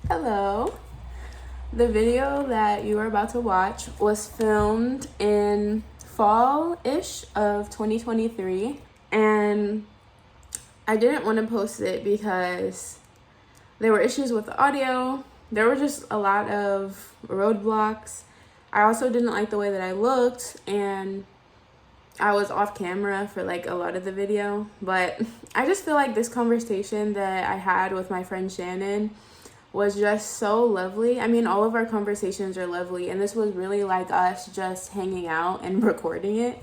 Hello. The video that you are about to watch was filmed in fall-ish of 2023, and I didn't want to post it because there were issues with the audio. There were just a lot of roadblocks. I also didn't like the way that I looked, and I was off camera for like a lot of the video. But I just feel like this conversation that I had with my friend Shannon was just so lovely. I mean, all of our conversations are lovely, and this was really like us just hanging out and recording it.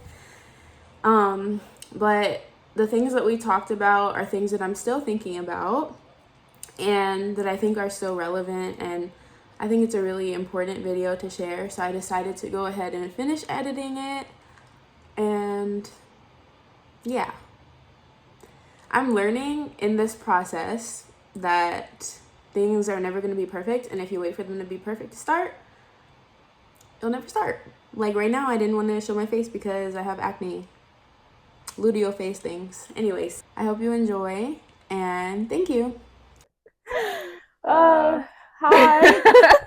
But the things that we talked about are things that I'm still thinking about and that I think are still relevant, and I think it's a really important video to share. So I decided to go ahead and finish editing it. And yeah, I'm learning in this process that things are never going to be perfect, and if you wait for them to be perfect to start, it'll never start. Like right now, I didn't want to show my face because I have acne, luteal face things. Anyways, I hope you enjoy, and thank you. Hi.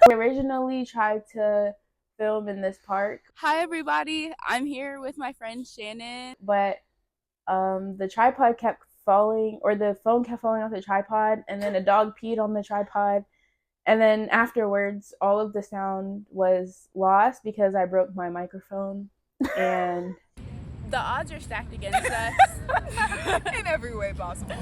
We originally tried to film in this park. Hi everybody, I'm here with my friend Shannon. But the tripod kept falling, or the phone kept falling off the tripod, and then a dog peed on the tripod. And then afterwards, all of the sound was lost because I broke my microphone. And The odds are stacked against us. In every way possible.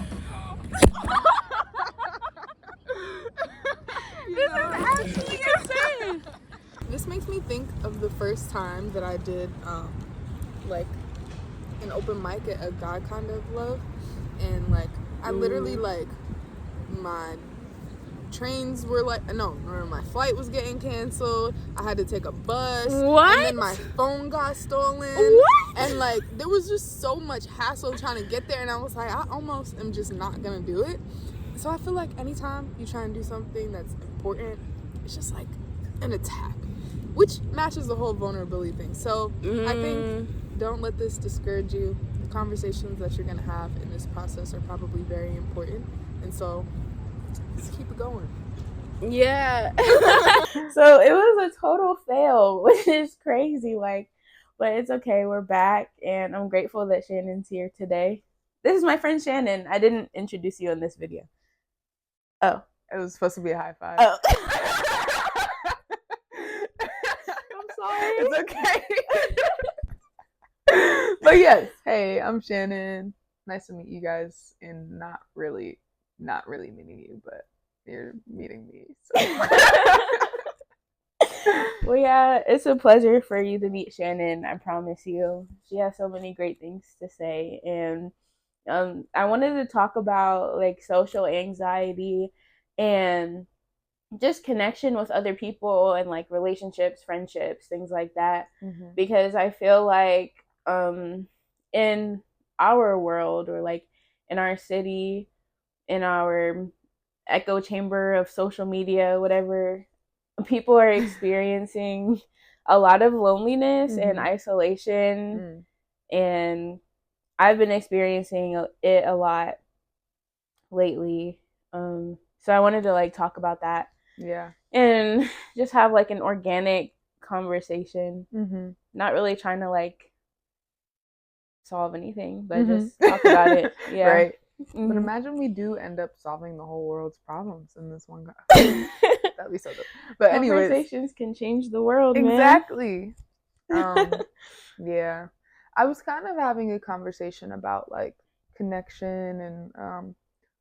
This is actually insane. This makes me think of the first time that I did like an open mic at a God Kind of Love, and like I literally like my trains were my flight was getting canceled. I had to take a bus. What? And then my phone got stolen. What? And like there was just so much hassle trying to get there, and I was like, I almost am just not gonna do it. So I feel like anytime you try and do something that's important, it's just like an attack, which matches the whole vulnerability thing. So I think don't let this discourage you. The conversations that you're gonna have in this process are probably very important, and so just keep it going. Yeah. so it was a total fail, which is crazy. But it's okay. We're back, and I'm grateful that Shannon's here today. This is my friend Shannon. I didn't introduce you in this video. Oh. It was supposed to be a high five. Oh. I'm sorry. It's okay. But yes, hey, I'm Shannon. Nice to meet you guys, and not really meeting you, but you're meeting me. So. Well, yeah, it's a pleasure for you to meet Shannon. I promise you. She has so many great things to say, and I wanted to talk about like social anxiety and just connection with other people and like relationships, friendships, things like that. Mm-hmm. Because I feel like in our world, or like in our city, in our echo chamber of social media, whatever, people are experiencing a lot of loneliness and isolation. And I've been experiencing it a lot lately. So I wanted to like talk about that. Yeah. And just have like an organic conversation. Not really trying to like solve anything, but just talk about it. Yeah. Right. But imagine we do end up solving the whole world's problems in this one guy. That'd be so dope. But anyways, conversations can change the world, exactly. Yeah. I was kind of having a conversation about like connection and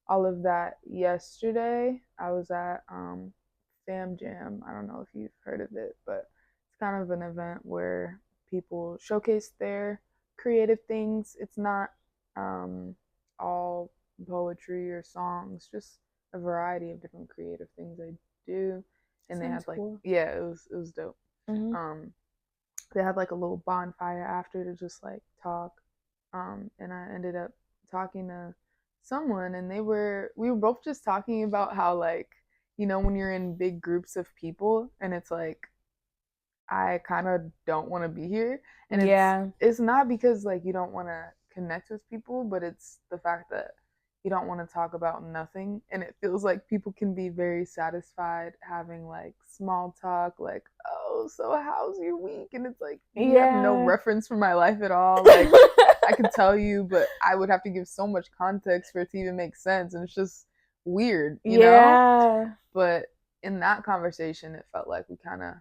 all of that yesterday. I was at Fam Jam. I don't know if you've heard of it, but it's kind of an event where people showcase their creative things. It's not all poetry or songs, just a variety of different creative things they do. And they had like cool. Yeah, it was dope. They had like a little bonfire after to just like talk. And I ended up talking to someone, and we were both just talking about how like, you know, when you're in big groups of people and it's like, I kind of don't want to be here. And it's not because like you don't want to connect with people, but it's the fact that, you don't want to talk about nothing, and it feels like people can be very satisfied having like small talk, like, oh, so how's your week, and it's like, you have no Yeah. reference for my life at all. Like, I could tell you, but I would have to give so much context for it to even make sense, and it's just weird, you know? Yeah. But in that conversation, it felt like we kind of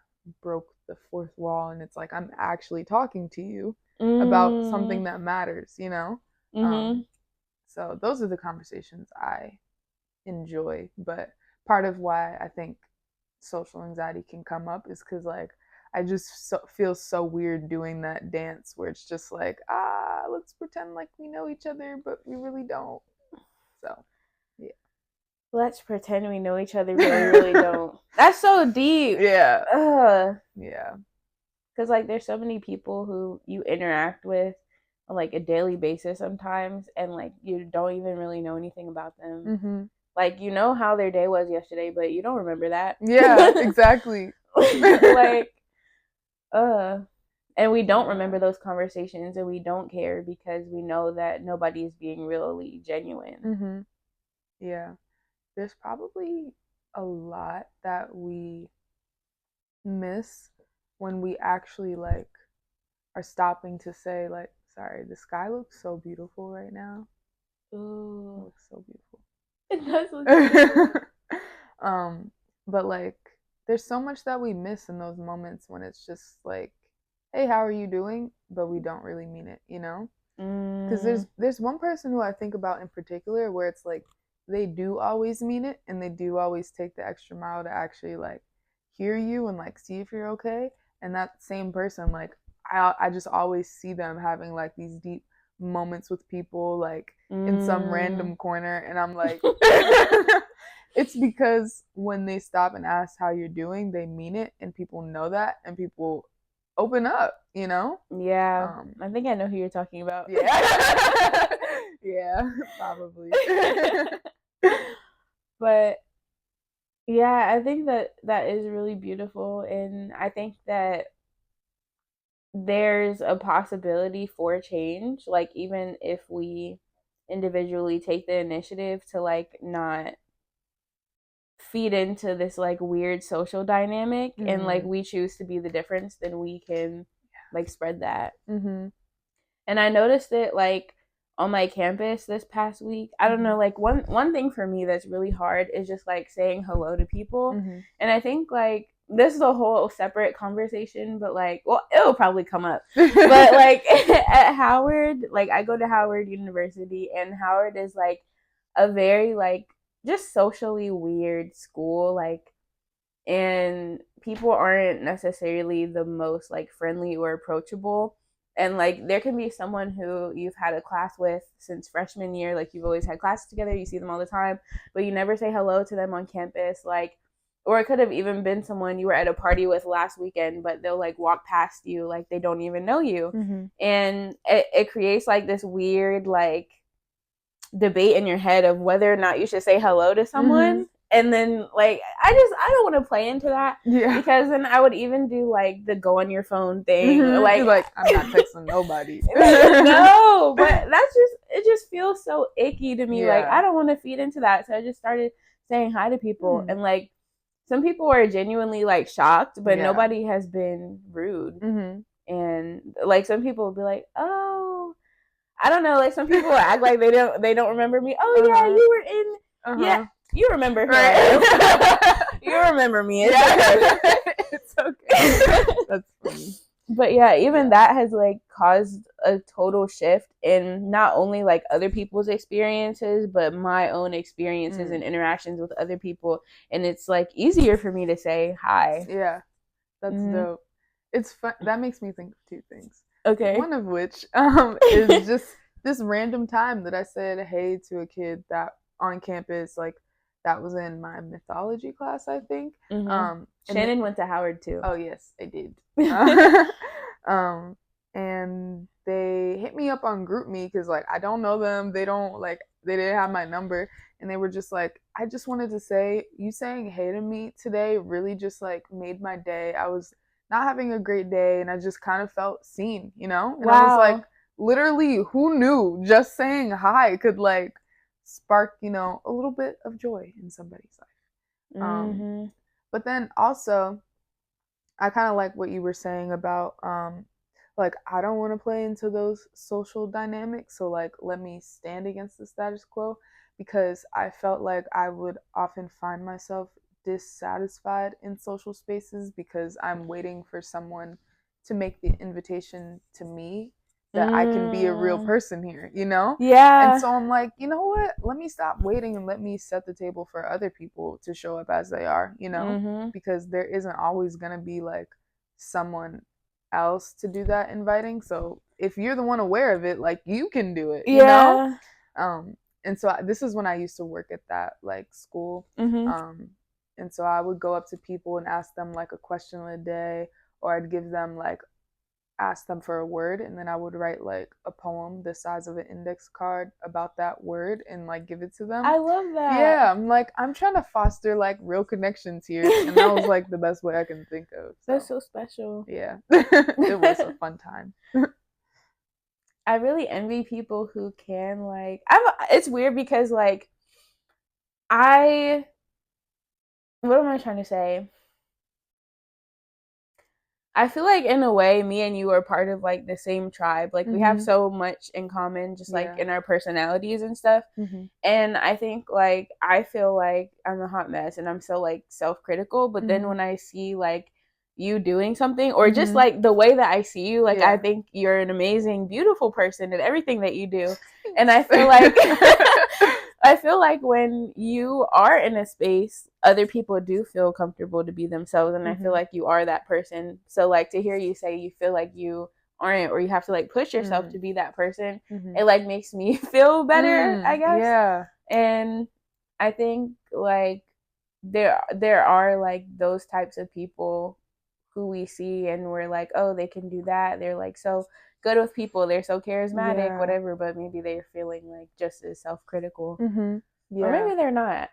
broke the fourth wall, and it's like, I'm actually talking to you about something Mm. that matters, you know? Mm-hmm. So those are the conversations I enjoy. But part of why I think social anxiety can come up is because, like, I just feel so weird doing that dance where it's just like, let's pretend like we know each other, but we really don't. So, yeah. Let's pretend we know each other, but we really don't. That's so deep. Yeah. Ugh. Yeah. Because, like, there's so many people who you interact with on, like, a daily basis sometimes, and, like, you don't even really know anything about them. Mm-hmm. Like, you know how their day was yesterday, but you don't remember that. Yeah, exactly. Like, and we don't remember those conversations, and we don't care because we know that nobody is being really genuine. Mm-hmm. Yeah. There's probably a lot that we miss when we actually, like, are stopping to say, like, sorry, the sky looks so beautiful right now. It Ooh. looks so beautiful. It does look beautiful. But like, there's so much that we miss in those moments when it's just like, hey, how are you doing? But we don't really mean it, you know? Because there's one person who I think about in particular where it's like they do always mean it, and they do always take the extra mile to actually like hear you and like see if you're okay. And that same person, like, I just always see them having like these deep moments with people, like in some random corner, and I'm like, it's because when they stop and ask how you're doing, they mean it, and people know that, and people open up, you know? Yeah. I think I know who you're talking about. Yeah. Yeah, probably. But yeah, I think that is really beautiful, and I think that there's a possibility for change, like even if we individually take the initiative to like not feed into this like weird social dynamic, and like we choose to be the difference, then we can like spread that. And I noticed it like on my campus this past week. I don't know, like one thing for me that's really hard is just like saying hello to people. And I think like this is a whole separate conversation, but like, well, it'll probably come up. But like at Howard, like I go to Howard University, and Howard is like a very like just socially weird school, like, and people aren't necessarily the most like friendly or approachable. And like there can be someone who you've had a class with since freshman year, like you've always had classes together, you see them all the time, but you never say hello to them on campus. Like, or it could have even been someone you were at a party with last weekend, but they'll like walk past you like they don't even know you. And it creates like this weird like debate in your head of whether or not you should say hello to someone. And then like I don't want to play into that, because then I would even do like the go on your phone thing. Like I'm not texting nobody. No, but it just feels so icky to me. Yeah. Like I don't want to feed into that, so I just started saying hi to people. And like some people are genuinely like shocked, but nobody has been rude. And like some people will be like, oh, I don't know, like some people act like they don't remember me. Oh yeah, you were in yeah, you remember her. Right. You remember me. It's okay. That's funny. But yeah, even that has like caused a total shift in not only like other people's experiences, but my own experiences and interactions with other people. And it's like easier for me to say hi. Yeah, that's dope. It's fun. That makes me think of two things. Okay. One of which is just this random time that I said hey to a kid that on campus, like that was in my mythology class, I think. Shannon went to Howard too. Oh yes, I did. And they hit me up on GroupMe because like I don't know them. They didn't have my number, and they were just like, I just wanted to say you saying hey to me today really just like made my day. I was not having a great day, and I just kind of felt seen, you know? And I was like, literally, who knew just saying hi could like spark, you know, a little bit of joy in somebody's life. But then also, I kind of like what you were saying about like, I don't want to play into those social dynamics, so like let me stand against the status quo, because I felt like I would often find myself dissatisfied in social spaces because I'm waiting for someone to make the invitation to me that I can be a real person here, you know? Yeah. And so I'm like, you know what? Let me stop waiting and let me set the table for other people to show up as they are, you know? Because there isn't always going to be like someone else to do that inviting. So if you're the one aware of it, like, you can do it, you know? And so this is when I used to work at that like school. And so I would go up to people and ask them like a question of the day, or I'd give them like, ask them for a word, and then I would write like a poem the size of an index card about that word and like give it to them. I love that. Yeah, I'm like, I'm trying to foster like real connections here, and that was like the best way I can think of. So. That's so special. Yeah. It was a fun time. I really envy people who can like, it's weird because like what am I trying to say? I feel like in a way, me and you are part of like the same tribe. Like we have so much in common, just like in our personalities and stuff. And I think like, I feel like I'm a hot mess and I'm so like self-critical. But then when I see like you doing something, or just like the way that I see you, like I think you're an amazing, beautiful person in everything that you do. And I feel like I feel like when you are in a space, other people do feel comfortable to be themselves, and I feel like you are that person. So like, to hear you say you feel like you aren't, or you have to like push yourself to be that person, it like makes me feel better, I guess. Yeah. And I think like there are like those types of people who we see and we're like, oh, they can do that. They're like so good with people. They're so charismatic, whatever, but maybe they're feeling like just as self-critical. Or maybe they're not.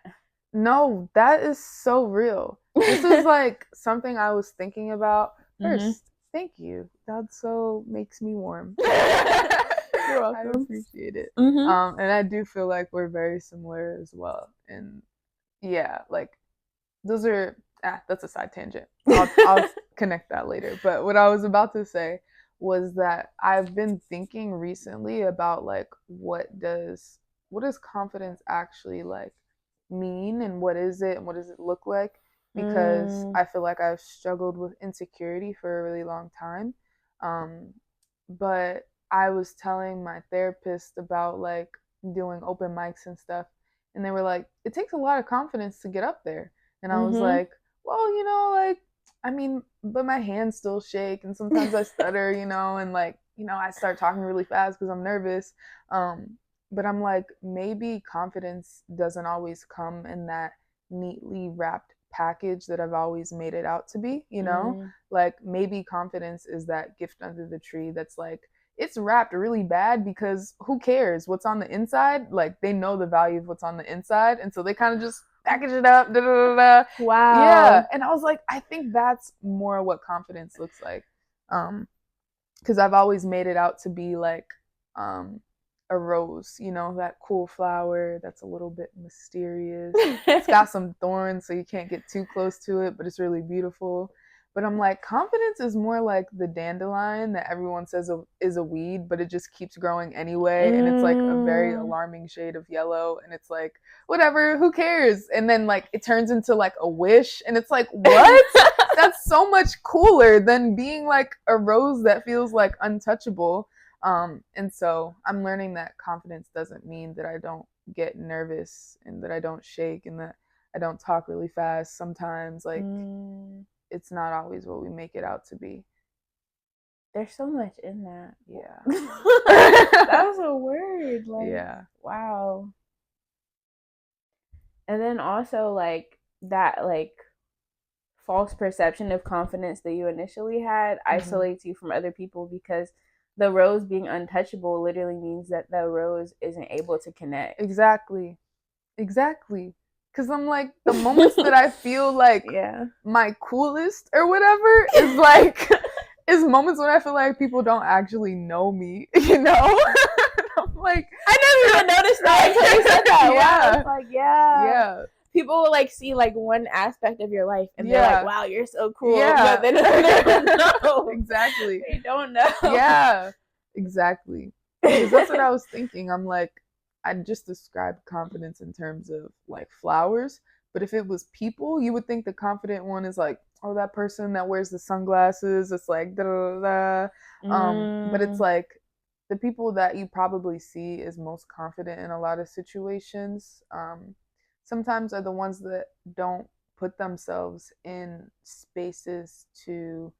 No, that is so real. This is like something I was thinking about. First, thank you. That so makes me warm. You're welcome. I appreciate it. And I do feel like we're very similar as well. And yeah, like those are, that's a side tangent. I'll connect that later. But what I was about to say was that I've been thinking recently about like, what does confidence actually like mean, and what is it, and what does it look like? Because I feel like I've struggled with insecurity for a really long time. But I was telling my therapist about like doing open mics and stuff, and they were like, it takes a lot of confidence to get up there. And I was like, well, you know, like, I mean, but my hands still shake, and sometimes I stutter, you know, and like, you know, I start talking really fast because I'm nervous. But I'm like, maybe confidence doesn't always come in that neatly wrapped package that I've always made it out to be, you know? Like, maybe confidence is that gift under the tree that's like, it's wrapped really bad because who cares what's on the inside? Like, they know the value of what's on the inside, and so they kind of just package it up. Wow. Yeah. And I was like, I think that's more what confidence looks like. Because I've always made it out to be like a rose, you know, that cool flower that's a little bit mysterious. It's got some thorns, so you can't get too close to it, but it's really beautiful. But I'm like, confidence is more like the dandelion that everyone says is a weed, but it just keeps growing anyway. And it's like a very alarming shade of yellow. And it's like, whatever, who cares? And then like it turns into like a wish. And it's like, what? That's so much cooler than being like a rose that feels like untouchable. And so I'm learning that confidence doesn't mean that I don't get nervous and that I don't shake and that I don't talk really fast sometimes. Like, it's not always what we make it out to be. There's so much in that. Yeah. That was a word. Like, yeah. Wow. And then also like that like false perception of confidence that you initially had isolates you from other people, because the rose being untouchable literally means that the rose isn't able to connect. Exactly. Because I'm like, the moments that I feel like my coolest or whatever is like, is moments when I feel like people don't actually know me, you know? I'm like, I never even noticed that until you said that. Wow, Yeah. it's like, yeah. yeah, People will like see like one aspect of your life and they're Yeah. like, wow, you're so cool. Yeah. But then they don't know. exactly. They don't know. Yeah, exactly. Because that's what I was thinking. I'm like, I just described confidence in terms of like flowers, but if it was people, you would think the confident one is like, oh, that person that wears the sunglasses. It's like da da da. But it's like the people that you probably see is most confident in a lot of situations. Sometimes are the ones that don't put themselves in spaces to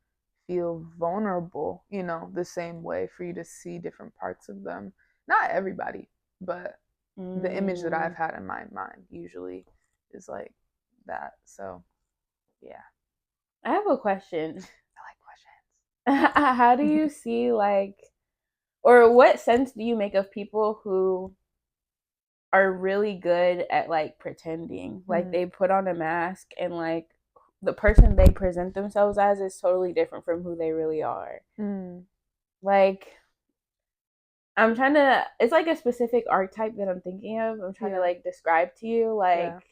feel vulnerable, the same way for you to see different parts of them. Not everybody, but the image that I've had in my mind usually is like that. So, yeah. I have a question. I like questions. How do you see like, or what sense do you make of people who are really good at like pretending? Like they put on a mask and like the person they present themselves as is totally different from who they really are. Like I'm trying to, it's like a specific archetype that I'm thinking of. I'm trying to like describe to you, like,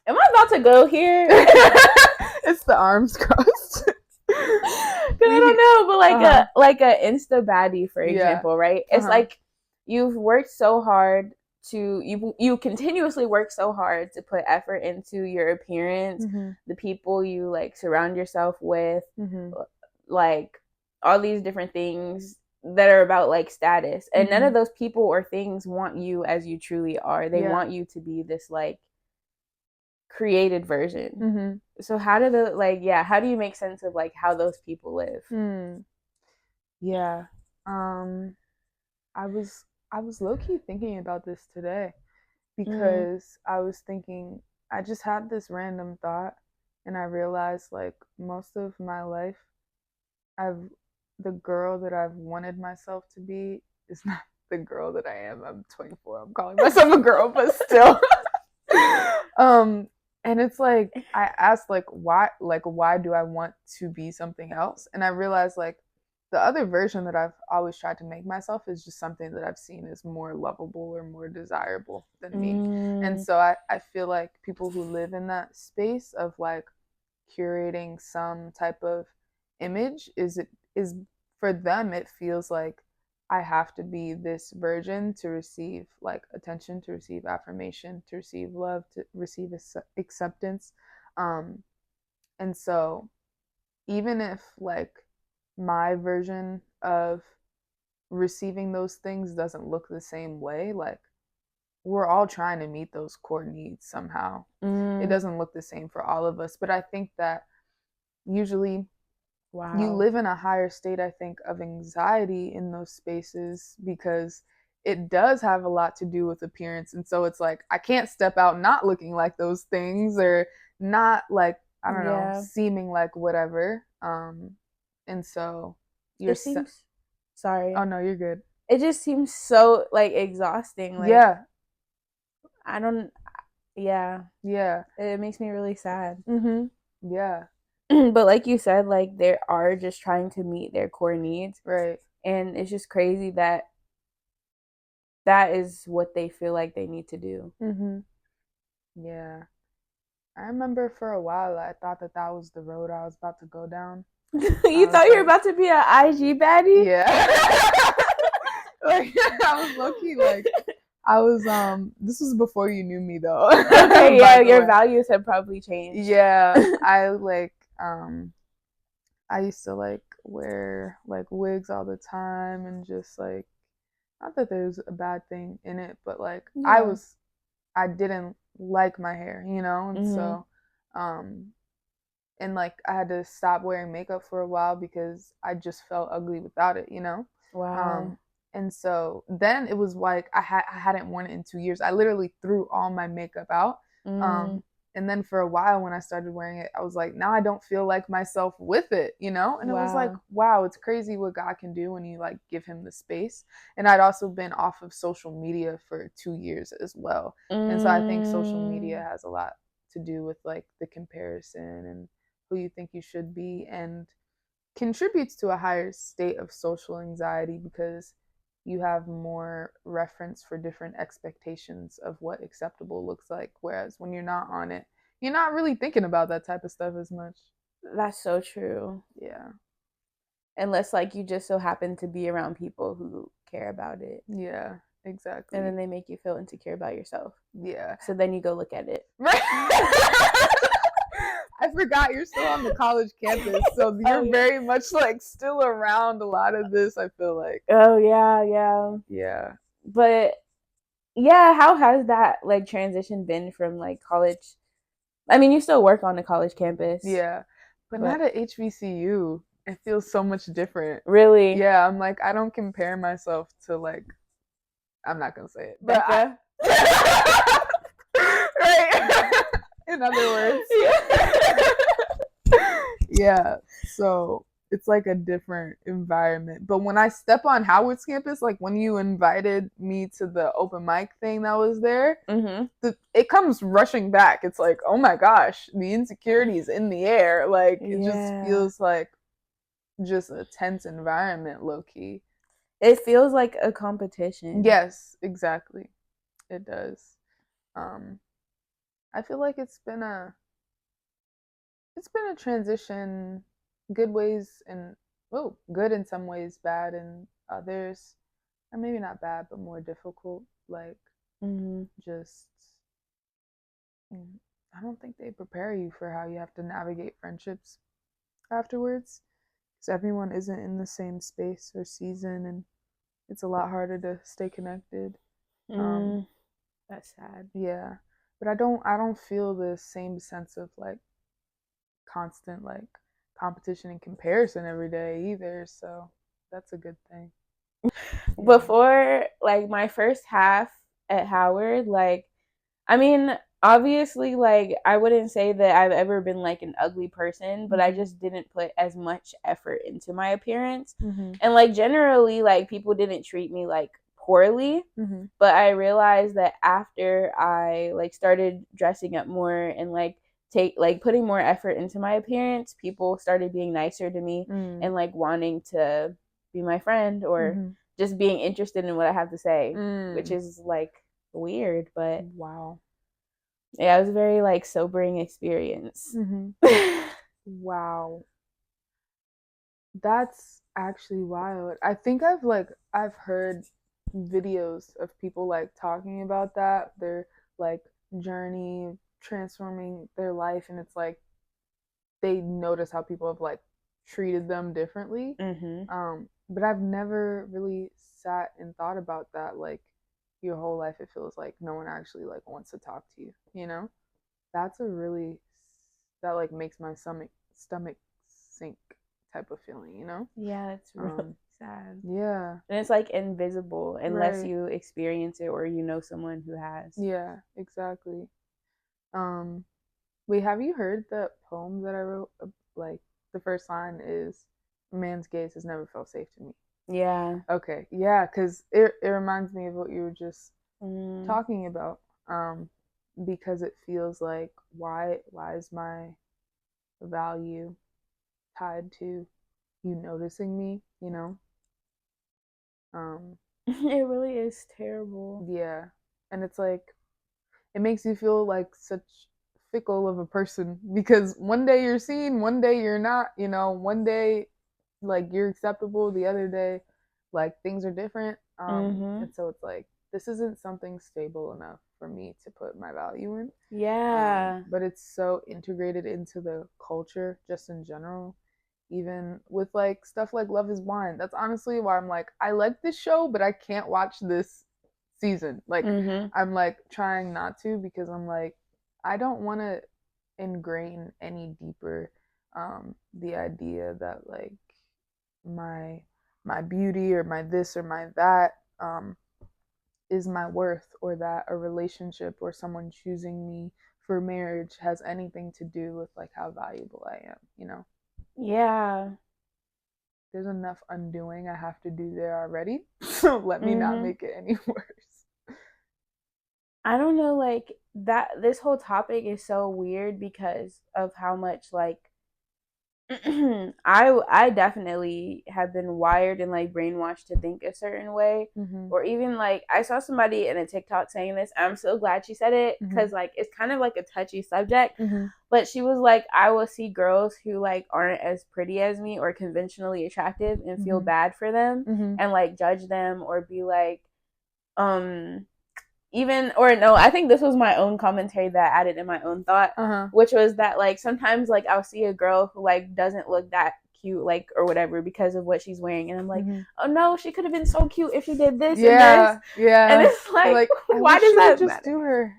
am I about to go here? It's the arms crossed. Because I don't know, but like a Insta baddie, for example, right? It's like you've worked so hard to you continuously work so hard to put effort into your appearance, the people you like surround yourself with, like all these different things that are about like status, and none of those people or things want you as you truly are. They want you to be this like created version. So how do how do you make sense of like how those people live? Yeah. I was low-key thinking about this today because I was thinking, I just had this random thought and I realized like most of my life the girl that I've wanted myself to be is not the girl that I am. I'm 24. I'm calling myself a girl, but still. And it's like I asked why do I want to be something else? And I realized like the other version that I've always tried to make myself is just something that I've seen as more lovable or more desirable than me. And so I feel like people who live in that space of like curating some type of image is for them it feels like I have to be this version to receive like attention, to receive affirmation, to receive love, to receive acceptance. And so even if like my version of receiving those things doesn't look the same way, like we're all trying to meet those core needs somehow. It doesn't look the same for all of us, but I think that usually you live in a higher state, I think, of anxiety in those spaces because it does have a lot to do with appearance. And so it's like, I can't step out not looking like those things or not like, I don't know, seeming like whatever. And so it seems, sorry. Oh, no, you're good. It just seems so like exhausting. Like, I don't, it makes me really sad. Yeah. But like you said, like they are just trying to meet their core needs, right? And it's just crazy that that is what they feel like they need to do. Yeah, I remember for a while I thought that was the road I was about to go down. You thought you were about to be an IG baddie? Yeah. Like I was low-key like I was this was before you knew me though. Okay, yeah, your values have probably changed. Yeah. I like I used to like wear like wigs all the time and just like, not that there's a bad thing in it, but like I didn't like my hair, and so and like I had to stop wearing makeup for a while because I just felt ugly without it, Wow. And so then it was like I hadn't worn it in 2 years. I literally threw all my makeup out. And then for a while when I started wearing it, I was like, now I don't feel like myself with it, And it was like, wow, it's crazy what God can do when you like give him the space. And I'd also been off of social media for 2 years as well. And so I think social media has a lot to do with like the comparison and who you think you should be. And contributes to a higher state of social anxiety because you have more reference for different expectations of what acceptable looks like. Whereas when you're not on it, you're not really thinking about that type of stuff as much. That's so true. Yeah. Unless like you just so happen to be around people who care about it. Yeah, exactly. And then they make you feel insecure about yourself. Yeah. So then you go look at it. I forgot you're still on the college campus, so you're very much like still around a lot of this, I feel like. Oh yeah. Yeah. But yeah, how has that like transition been from like college? I mean, you still work on the college campus. Yeah. But not at HBCU. It feels so much different. Really? Yeah, I'm like, I don't compare myself to like, I'm not gonna say it, but right. In other words, yeah. So it's like a different environment. But when I step on Howard's campus, like when you invited me to the open mic thing that was there, it comes rushing back. It's like, oh my gosh, the insecurity is in the air. Like it just feels like just a tense environment, low key. It feels like a competition. Yes, exactly. It does. I feel like it's been a transition, good ways and good in some ways, bad in others, or maybe not bad but more difficult. Like just I don't think they prepare you for how you have to navigate friendships afterwards, because everyone isn't in the same space or season, and it's a lot harder to stay connected. That's sad. Yeah, but I don't feel the same sense of like constant like competition and comparison every day either, so that's a good thing. Before like my first half at Howard, like I mean, obviously like I wouldn't say that I've ever been like an ugly person, but I just didn't put as much effort into my appearance. And like generally like people didn't treat me like poorly, but I realized that after I like started dressing up more and like putting more effort into my appearance, people started being nicer to me and like wanting to be my friend or just being interested in what I have to say, which is like weird, but wow. Yeah, it was a very like sobering experience. Wow. That's actually wild. I think I've heard videos of people like talking about that, their like journey transforming their life, and it's like they notice how people have like treated them differently. But I've never really sat and thought about that. Like your whole life, it feels like no one actually like wants to talk to you. You know, that's a really that like makes my stomach sink type of feeling. You know? Yeah, it's really sad. Yeah, and it's like invisible unless you experience it or you know someone who has. Yeah, exactly. Wait, have you heard the poem that I wrote? Like the first line is, "Man's gaze has never felt safe to me." Yeah. Okay. Yeah, because it reminds me of what you were just talking about. Because it feels like why is my value tied to you noticing me? You know. It really is terrible. Yeah, and it's like it makes you feel like such fickle of a person, because one day you're seen, one day you're not, you know, one day like you're acceptable, the other day like things are different. And so it's like this isn't something stable enough for me to put my value in. Yeah. But it's so integrated into the culture just in general, even with like stuff like Love is Blind. That's honestly why I'm like, I like this show, but I can't watch this season. Like I'm like trying not to, because I'm like, I don't want to ingrain any deeper the idea that like my beauty or my this or my that is my worth, or that a relationship or someone choosing me for marriage has anything to do with like how valuable I am, you know? Yeah. There's enough undoing I have to do there already. So let me not make it any worse. I don't know, like that this whole topic is so weird because of how much like I definitely have been wired and like brainwashed to think a certain way, or even like I saw somebody in a TikTok saying this. I'm so glad she said it because like it's kind of like a touchy subject, but she was like, I will see girls who like aren't as pretty as me or conventionally attractive and feel bad for them and like judge them or be like, even or no, I think this was my own commentary that I added in my own thought, which was that like sometimes like I'll see a girl who like doesn't look that cute like or whatever because of what she's wearing, and I'm like, oh no, she could have been so cute if she did this and this, and it's like why does that just matter? do her?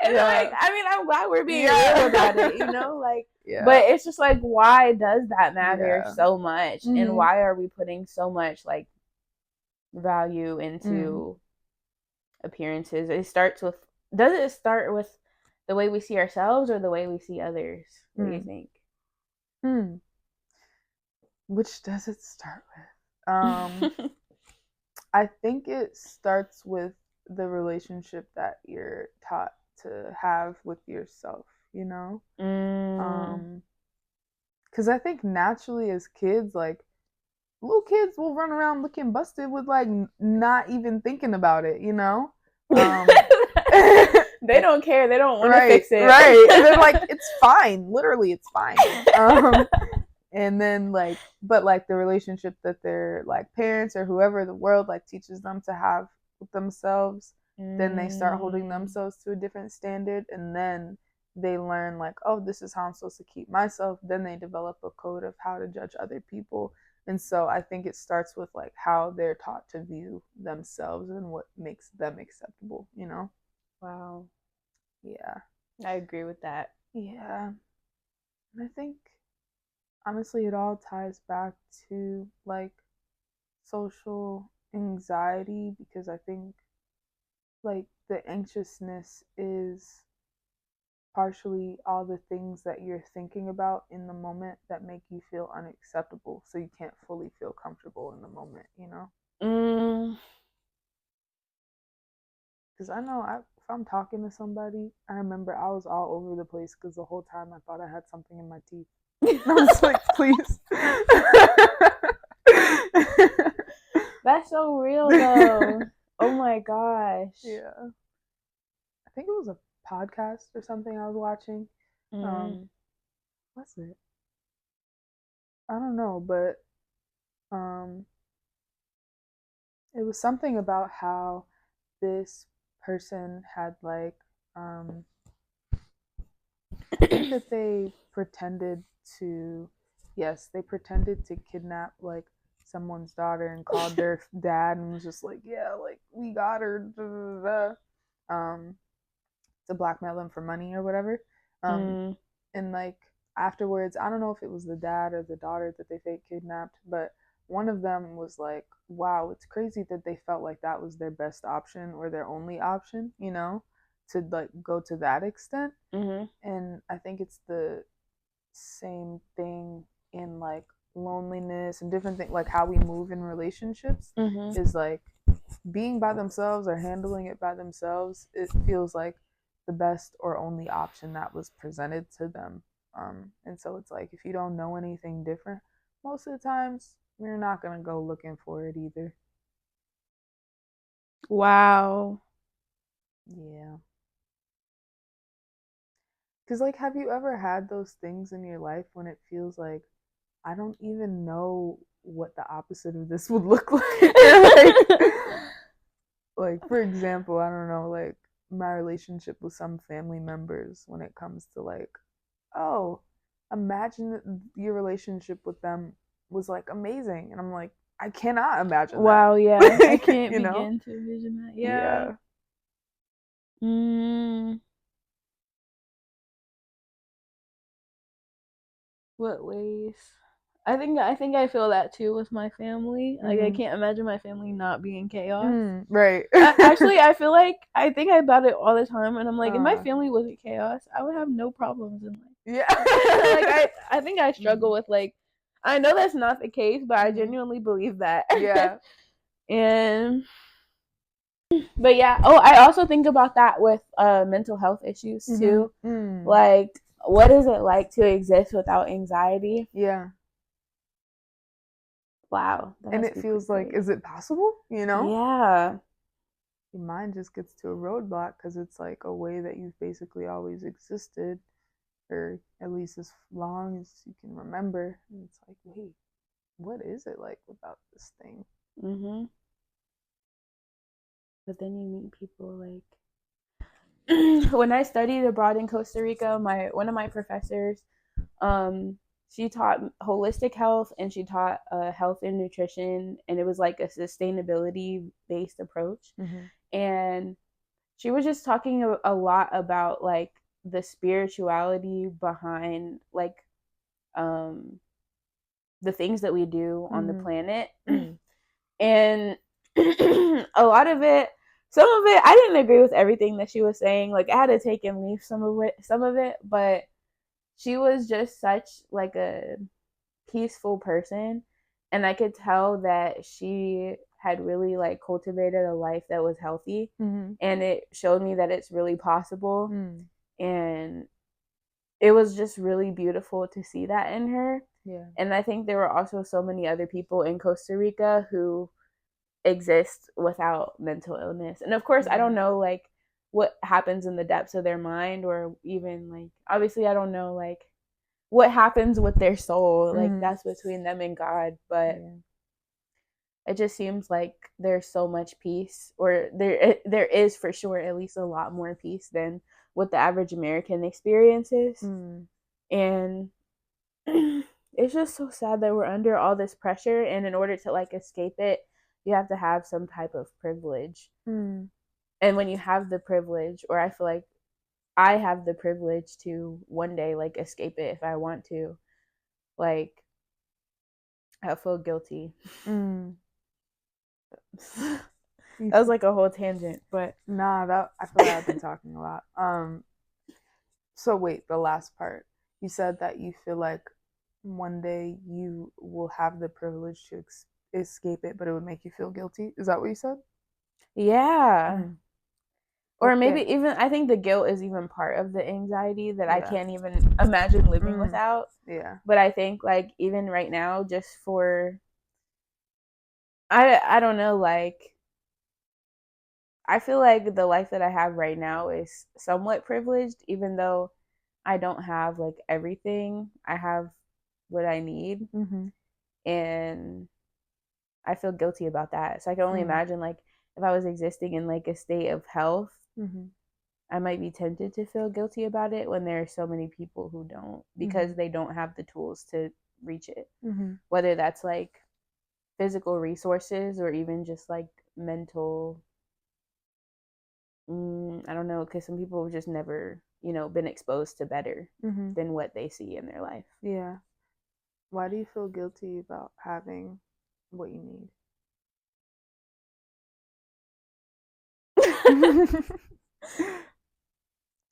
And like, I mean, I'm glad we're being real about it, you know, like, but it's just like, why does that matter so much, and why are we putting so much like value into appearances? Does it start with the way we see ourselves or the way we see others? What do you think? Which does it start with? I think it starts with the relationship that you're taught to have with yourself, you know? Because I think naturally as kids, like, little kids will run around looking busted with like not even thinking about it, you know? They don't care. They don't want to fix it. Right. And they're like, it's fine. Literally, it's fine. And then like, but like the relationship that their like parents or whoever the world like teaches them to have with themselves, then they start holding themselves to a different standard, and then they learn like, oh, this is how I'm supposed to keep myself. Then they develop a code of how to judge other people. And so I think it starts with like how they're taught to view themselves and what makes them acceptable, you know? Wow. Yeah. I agree with that. Yeah. And I think honestly it all ties back to like social anxiety, because I think like the anxiousness is partially all the things that you're thinking about in the moment that make you feel unacceptable, so you can't fully feel comfortable in the moment, you know? Because I know if I'm talking to somebody, I remember I was all over the place because the whole time I thought I had something in my teeth. And I was like, please. That's so real though. Oh my gosh. Yeah. I think it was a podcast or something I was watching. What's it? I don't know, but it was something about how this person had like I think that they pretended to kidnap like someone's daughter and called their dad and was just like, yeah, like we got her, to blackmail them for money or whatever. And like afterwards, I don't know if it was the dad or the daughter that they fake kidnapped, but one of them was like, wow, it's crazy that they felt like that was their best option or their only option, you know, to like go to that extent. And I think it's the same thing in like loneliness and different things, like how we move in relationships is like being by themselves or handling it by themselves. It feels like the best or only option that was presented to them. And so it's like if you don't know anything different, most of the times you're not gonna go looking for it either. Wow. Yeah. Because like, have you ever had those things in your life when it feels like I don't even know what the opposite of this would look like? Like for example, I don't know, like my relationship with some family members when it comes to like, oh, imagine your relationship with them was like amazing, and I'm like, I cannot imagine. Wow, that. yeah, I can't begin to envision that. Yeah. What ways? I think I feel that too with my family. Like I can't imagine my family not being chaos. Right. Actually, I feel like I think about it all the time, and I'm like, if my family wasn't chaos, I would have no problems in life. Yeah. Like I think I struggle with like, I know that's not the case, but I genuinely believe that. Yeah. But yeah, I also think about that with mental health issues too. Like what is it like to exist without anxiety? Yeah. Wow. And it feels like, is it possible? You know? Yeah. Your mind just gets to a roadblock because it's like a way that you've basically always existed, or at least as long as you can remember. And it's like, wait, what is it like without this thing? Mhm. But then you meet people like when I studied abroad in Costa Rica, one of my professors, she taught holistic health and she taught health and nutrition, and it was like a sustainability based approach. And she was just talking a lot about like the spirituality behind like um the things that we do on the planet. And a lot of it, some of it, I didn't agree with everything that she was saying. Like I had to take and leave some of it, but she was just such like a peaceful person, and I could tell that she had really like cultivated a life that was healthy, and it showed me that it's really possible. And it was just really beautiful to see that in her. Yeah. And I think there were also so many other people in Costa Rica who exist without mental illness. And of course, I don't know like what happens in the depths of their mind, or even like obviously I don't know like what happens with their soul. Like that's between them and God, but it just seems like there's so much peace, or there is for sure at least a lot more peace than what the average American experiences. And it's just so sad that we're under all this pressure, and in order to like escape it, you have to have some type of privilege. And when you have the privilege, or I feel like I have the privilege to one day like escape it if I want to, like I feel guilty. That was like a whole tangent, but that I feel like I've been talking a lot. So wait, the last part. You said that you feel like one day you will have the privilege to escape it, but it would make you feel guilty. Is that what you said? Yeah. Or maybe even, I think the guilt is even part of the anxiety that I can't even imagine living without. Yeah. But I think like even right now, just for, I don't know, like I feel like the life that I have right now is somewhat privileged, even though I don't have like everything. I have what I need. And I feel guilty about that. So I can only imagine like if I was existing in like a state of health, I might be tempted to feel guilty about it when there are so many people who don't, because they don't have the tools to reach it. Whether that's like physical resources or even just like mental, I don't know, because some people have just never, been exposed to better than what they see in their life. Yeah. Why do you feel guilty about having what you need?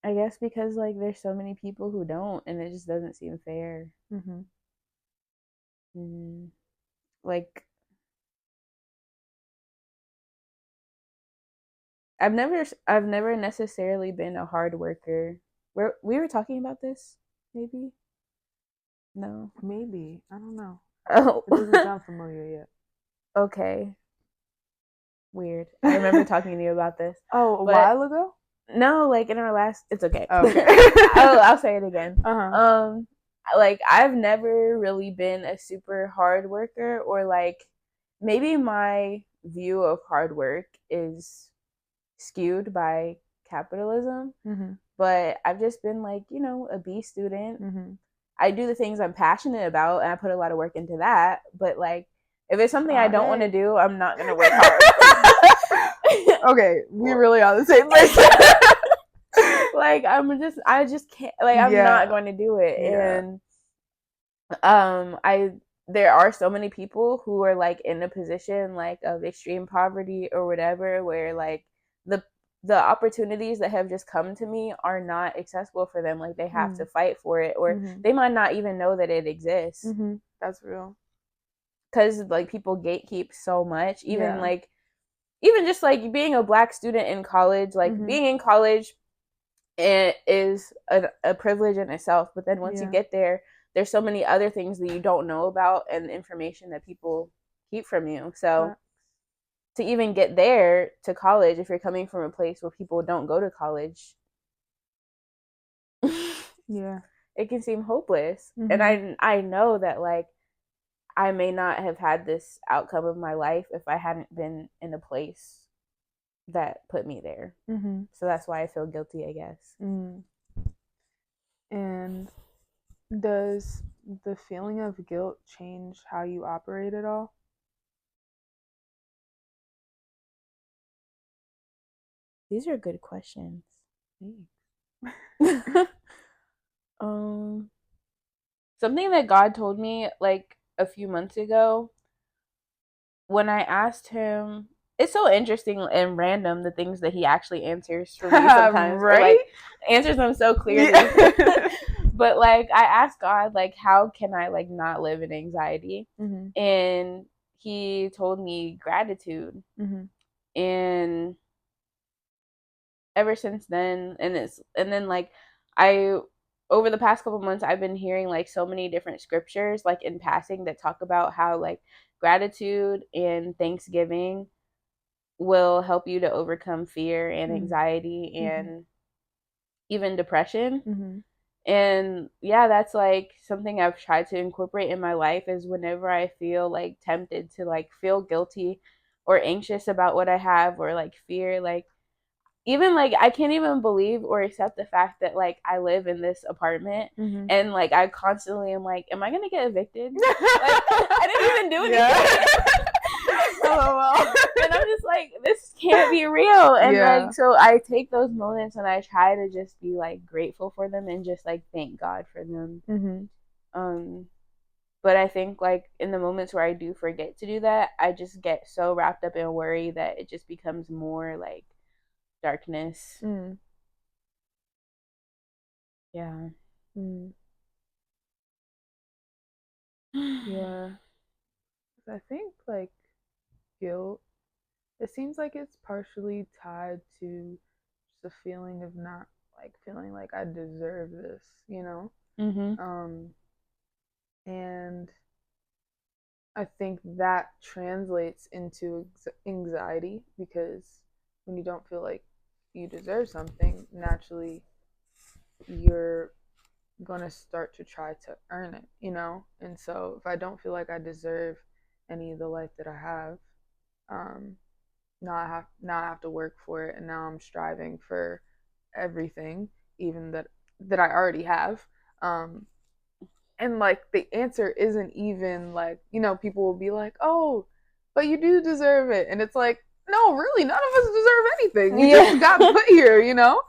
I guess because like there's so many people who don't, and it just doesn't seem fair. Like I've never necessarily been a hard worker. We were talking about this, maybe? No. Maybe. I don't know. Oh. It doesn't sound familiar yet. Okay. Weird. I remember talking to you about this. Oh, a while ago? No, like in our last. It's okay. Okay. I'll say it again. Like I've never really been a super hard worker, or like maybe my view of hard work is skewed by capitalism. But I've just been like, a B student. I do the things I'm passionate about, and I put a lot of work into that. But like, if it's something I don't want to do, I'm not gonna work hard. Okay, we really are the same person. Like I just can't. Like I'm not going to do it. And there are so many people who are like in a position like of extreme poverty or whatever, where like the opportunities that have just come to me are not accessible for them. Like they have to fight for it, or they might not even know that it exists. That's real. Because like people gatekeep so much, even just like being a Black student in college, like being in college, it is a privilege in itself. But then once you Yeah. get there, there's so many other things that you don't know about and information that people keep from you. So to even get there to college, if you're coming from a place where people don't go to college, Yeah. it can seem hopeless. Mhm. And I know that like I may not have had this outcome of my life if I hadn't been in a place that put me there. Mhm. So that's why I feel guilty, I guess. And does the feeling of guilt change how you operate at all? These are good questions. Something that God told me like a few months ago when I asked him, it's so interesting and random the things that he actually answers for me sometimes, or like answers them so clearly. Yeah. But like I asked God, like, how can I like not live in anxiety? And he told me gratitude. And ever since then, and then like I over the past couple months I've been hearing like so many different scriptures like in passing that talk about how like gratitude and thanksgiving will help you to overcome fear and anxiety and even depression. And yeah, that's like something I've tried to incorporate in my life is whenever I feel like tempted to like feel guilty or anxious about what I have or like fear, like even like I can't even believe or accept the fact that like I live in this apartment and like I constantly am like, am I gonna get evicted? Like, I didn't even do anything. And I'm just like, this can't be real. And like so I take those moments and I try to just be like grateful for them and just like thank God for them. But I think like in the moments where I do forget to do that, I just get so wrapped up in worry that it just becomes more like darkness. Yeah. Yeah. I think like guilt, it seems like it's partially tied to just a feeling of not like feeling like I deserve this, you know? And I think that translates into anxiety because when you don't feel like you deserve something, naturally you're going to start to try to earn it, you know? And so if I don't feel like I deserve any of the life that I have, um, now I have to work for it, and now I'm striving for everything, even that I already have. And like the answer isn't even like, you know, people will be like, oh, but you do deserve it, and it's like, no, really, none of us deserve anything. We just got put here, you know.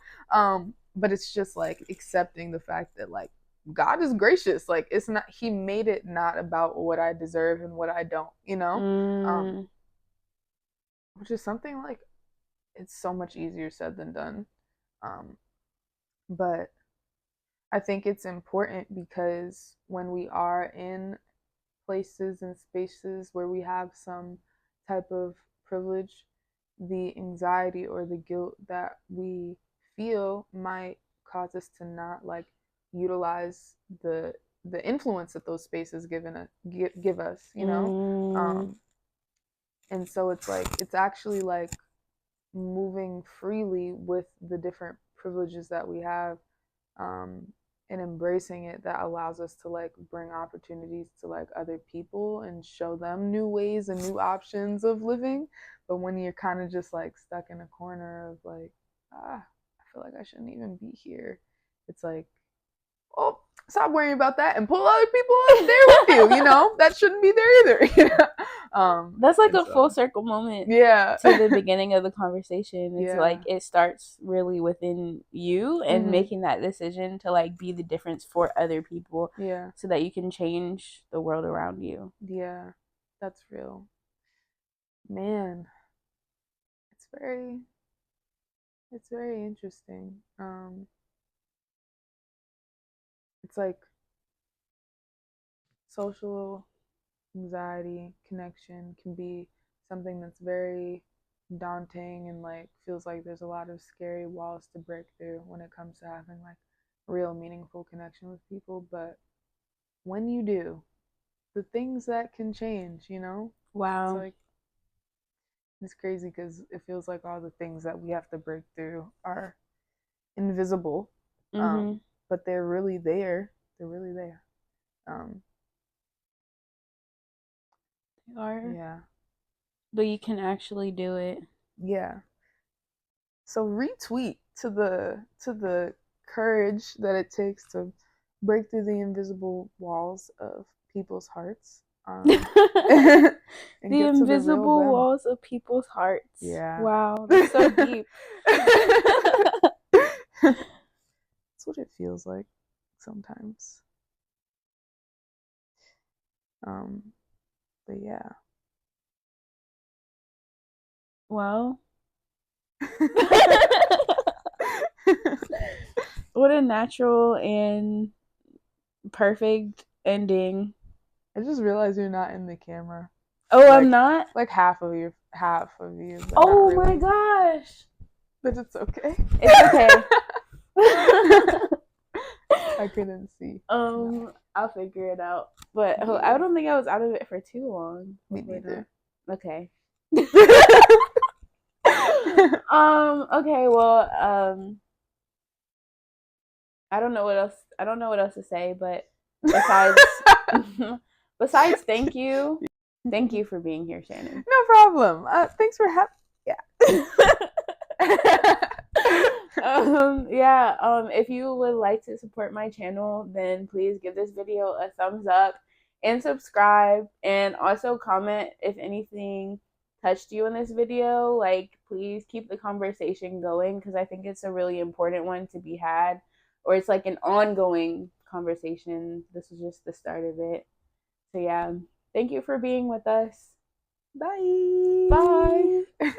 But it's just like accepting the fact that like God is gracious. Like it's not, he made it not about what I deserve and what I don't, you know. Which is something like, it's so much easier said than done. Um, but I think it's important because when we are in places and spaces where we have some type of privilege, the anxiety or the guilt that we feel might cause us to not like utilize the influence that those spaces give us, you know. And so it's like it's actually like moving freely with the different privileges that we have, um, and embracing it, that allows us to like bring opportunities to like other people and show them new ways and new options of living. But when you're kind of just like stuck in a corner of like, I feel like I shouldn't even be here, it's like, oh, stop worrying about that and pull other people up there with you. You know, that shouldn't be there either. That's like a full circle moment. Yeah. To the beginning of the conversation. It's Yeah. like it starts really within you and making that decision to like be the difference for other people. Yeah. So that you can change the world around you. Yeah. That's real. Man. It's very interesting. It's like social anxiety connection can be something that's very daunting and like feels like there's a lot of scary walls to break through when it comes to having like real meaningful connection with people. But when you do, the things that can change, you know? It's Wow. like it's crazy because it feels like all the things that we have to break through are invisible, Mm-hmm. but they're really there. They're really there. Um, They are. yeah, But you can actually do it. yeah. So retweet to the courage that it takes to break through the invisible walls of people's hearts, The and get to the real invisible them. walls of people's hearts. Yeah. Wow, that's so deep. That's what it feels like sometimes. Um, but yeah. Well, what a natural and perfect ending. I just realized you're not in the camera. Oh, Like, I'm not? like half of you, but Oh not my really. gosh. But it's okay. It's okay. I couldn't see. I'll figure it out. But Yeah. I don't think I was out of it for too long. Me neither. Okay. Okay, well, I don't know what else to say, but besides besides thank you. Thank you for being here, Shannon. No problem. Thanks for having. Yeah. If you would like to support my channel, then please give this video a thumbs up and subscribe, and also comment if anything touched you in this video. Like, please keep the conversation going, because I think it's a really important one to be had, or it's like an ongoing conversation. This is just the start of it. So yeah, thank you for being with us. Bye. Bye.